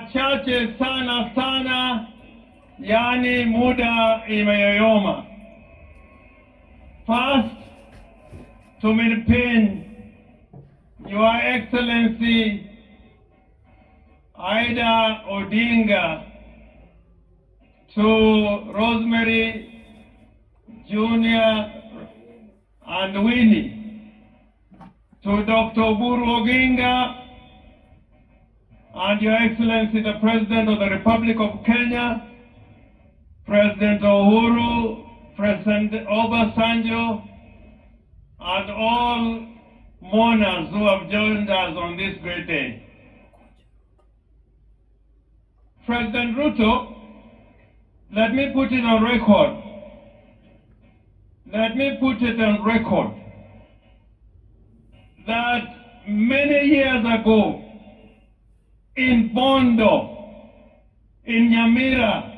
machache sana sana, yani muda imeyoyoma. First, to maintain Your Excellency Aida Odinga, to Rosemary Jr. and Winnie, to Dr. Oburu Oginga, and Your Excellency the President of the Republic of Kenya, President Uhuru, President Obasanjo, and all mourners who have joined us on this great day. President Ruto, let me put it on record. Let me put it on record that many years ago in Bondo, in Nyamira,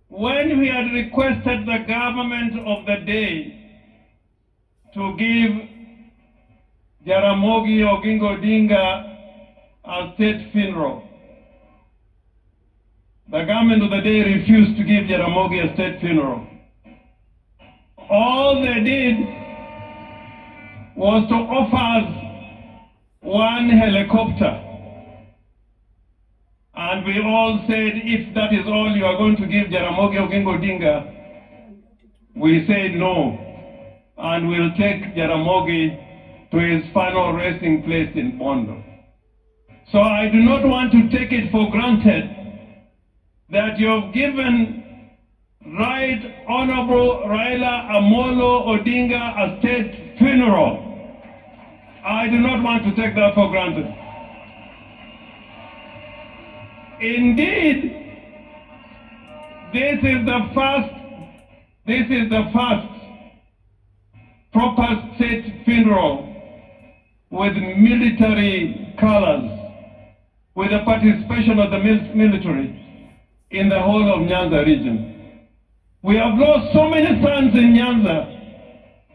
when we had requested the government of the day to give Jaramogi Oginga Odinga a state funeral, the government of the day refused to give Jaramogi a state funeral. All they did was to offer us one helicopter. And we all said, if that is all you are going to give Jaramogi Oginga Odinga, we said no. And we'll take Jaramogi to his final resting place in Bondo. So I do not want to take it for granted that you have given Right Honorable Raila Amolo Odinga a state funeral. I do not want to take that for granted. Indeed, this is the first proper state funeral with military colors, with the participation of the military in the whole of Nyanza region. We have lost so many sons in Nyanza.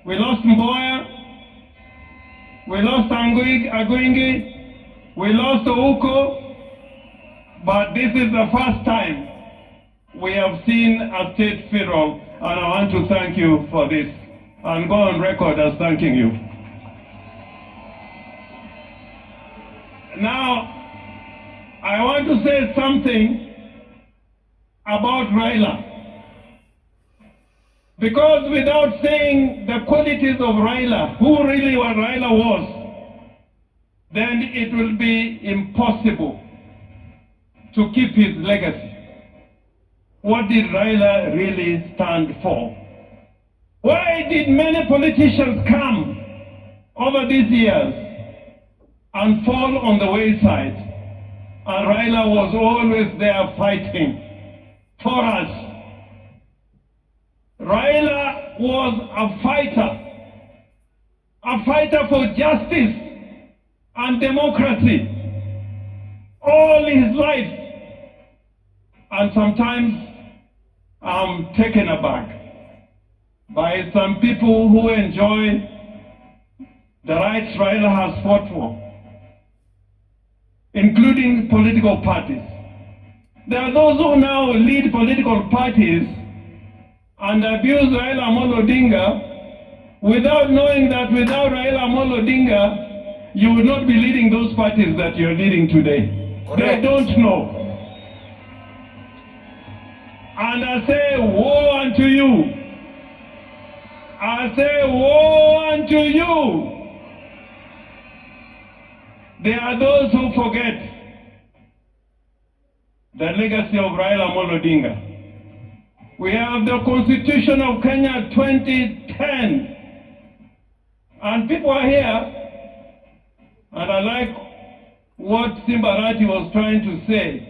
We lost Mboya, we lost Aguingi, we lost Ouko, but this is the first time we have seen a state funeral, and I want to thank you for this and go on record as thanking you. Now, I want to say something about Raila. Because without saying the qualities of Raila, who really what Raila was, then it will be impossible to keep his legacy. What did Raila really stand for? Why did many politicians come over these years and fall on the wayside? And Raila was always there fighting for us. Raila was a fighter for justice and democracy all his life. And sometimes I'm taken aback by some people who enjoy the rights Raila has fought for, including political parties. There are those who now lead political parties and abuse Raila Amolo Odinga without knowing that without Raila Amolo Odinga, you would not be leading those parties that you're leading today. Correct. They don't know. And I say, woe unto you. I say, woe unto you. There are those who forget the legacy of Raila Amolo Odinga. We have the Constitution of Kenya 2010. And people are here, and I like what Simbarati was trying to say,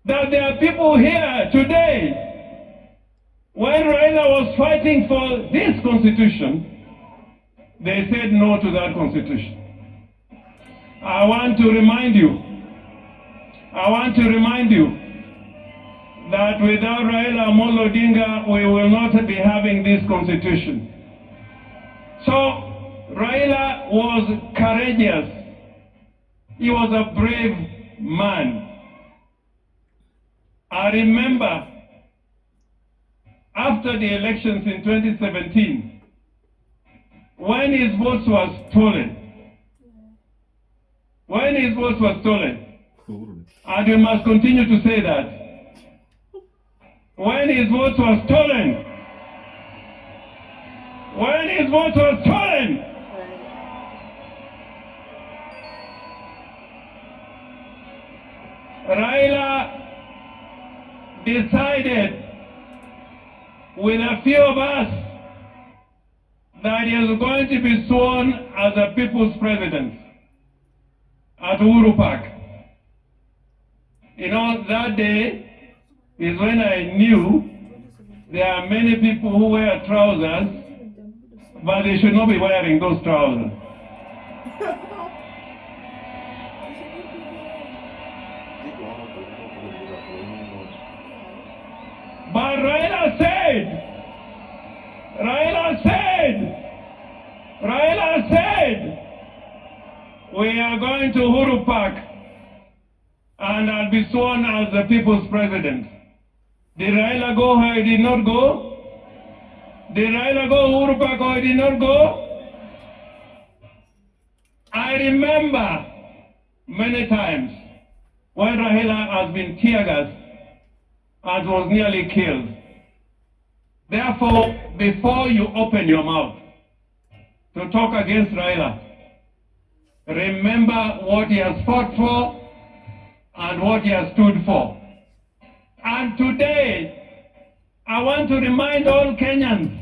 that there are people here today, when Raila was fighting for this Constitution, they said no to that Constitution. I want to remind you that without Raila Amolo Odinga, we will not be having this Constitution. So Raila was courageous. He was a brave man. I remember after the elections in 2017, when his votes were stolen, and we must continue to say that, when his votes were stolen, Raila decided with a few of us that he is going to be sworn as a people's president at Uhuru Park. You know, that day is when I knew there are many people who wear trousers, but they should not be wearing those trousers. But Raila said, we are going to Uhuru Park and I'll be sworn as the people's president. Did Raila go or he did not go? Did Raila go Uhuru Park or he did not go? I remember many times when Raila has been tear gassed and was nearly killed. Therefore, before you open your mouth to talk against Raila, remember what he has fought for and what he has stood for. And today, I want to remind all Kenyans,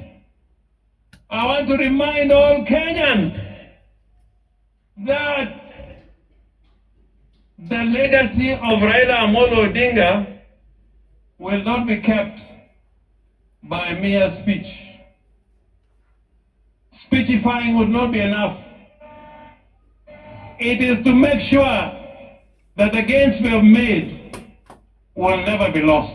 that the legacy of Raila Amolo Odinga will not be kept by mere speech. Speechifying would not be enough. It is to make sure that the gains we have made will never be lost.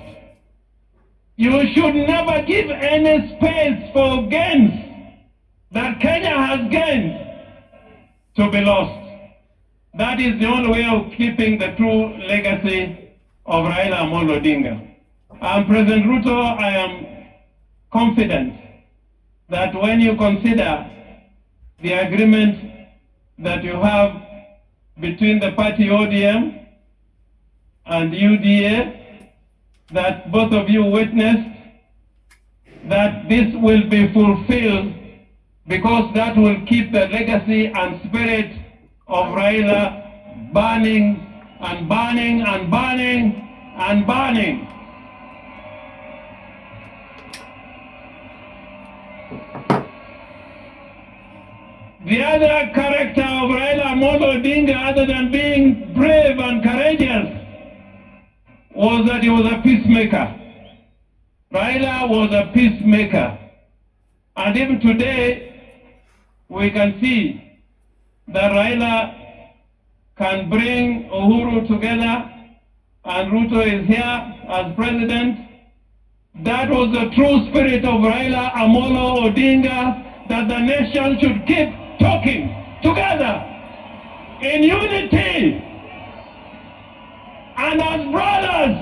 You should never give any space for gains that Kenya has gained to be lost. That is the only way of keeping the true legacy of Raila Amolo Odinga. And President Ruto, I am confident that when you consider the agreement that you have between the party ODM and UDA, that both of you witnessed, that this will be fulfilled, because that will keep the legacy and spirit of Raila burning and burning and burning and burning. The other character of Raila Amolo Odinga, other than being brave and courageous, was that he was a peacemaker. Raila was a peacemaker. And even today, we can see that Raila can bring Uhuru together, and Ruto is here as president. That was the true spirit of Raila Amolo Odinga, that the nation should keep talking together in unity and as brothers.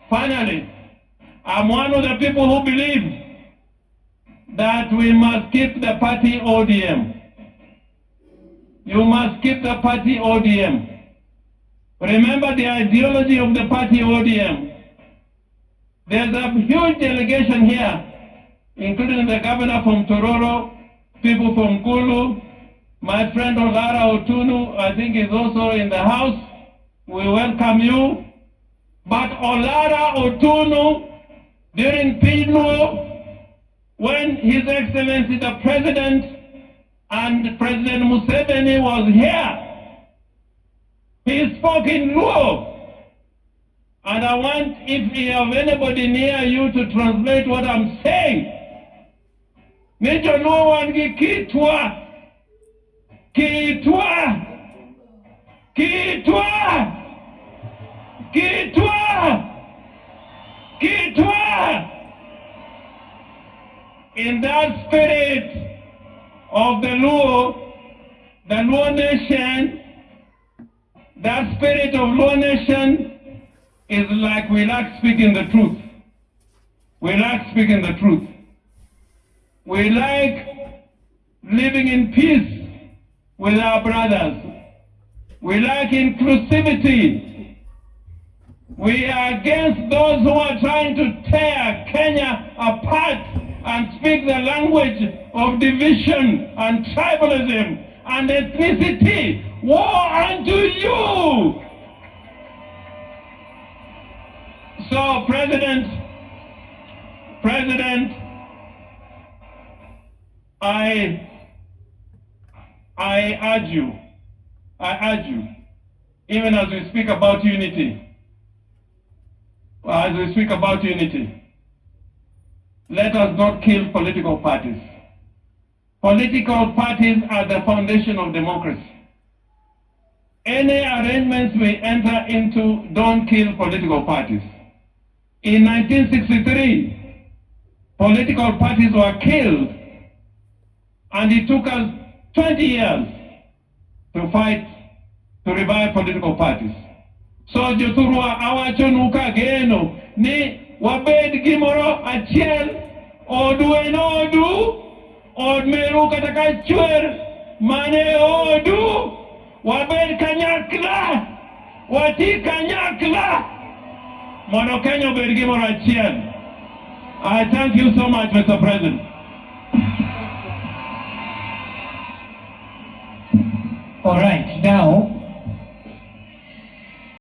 Finally, I'm one of the people who believe that we must keep the party ODM. You must keep the party ODM. Remember the ideology of the party ODM. There's a huge delegation here, including the governor from Tororo, people from Kulu, my friend Olara Otunu, I think is also in the house. We welcome you. But Olara Otunu, during Pinuo, when His Excellency the President and President Museveni was here, he spoke in Luo. And I want, if you have anybody near you, to translate what I'm saying. Nicho no wangi kitwa. In that spirit of the Luo nation, that spirit of Luo nation is like we like speaking the truth. We like speaking the truth. We like living in peace with our brothers. We like inclusivity. We are against those who are trying to tear Kenya apart and speak the language of division and tribalism and ethnicity. Woe unto you! So, President, I urge you, even as we speak about unity, let us not kill political parties. Political parties are the foundation of democracy. Any arrangements we enter into don't kill political parties. In 1963, political parties were killed, and it took us 20 years to fight to revive political parties. So joturwa awachonuka geno ni wabed gimoro achiel odu en odu od meru kata chwer mane odu wabed kanyakla wati kanyakla mondo Kenya obed gimoro achiel. I thank you so much, Mr. President. All right, now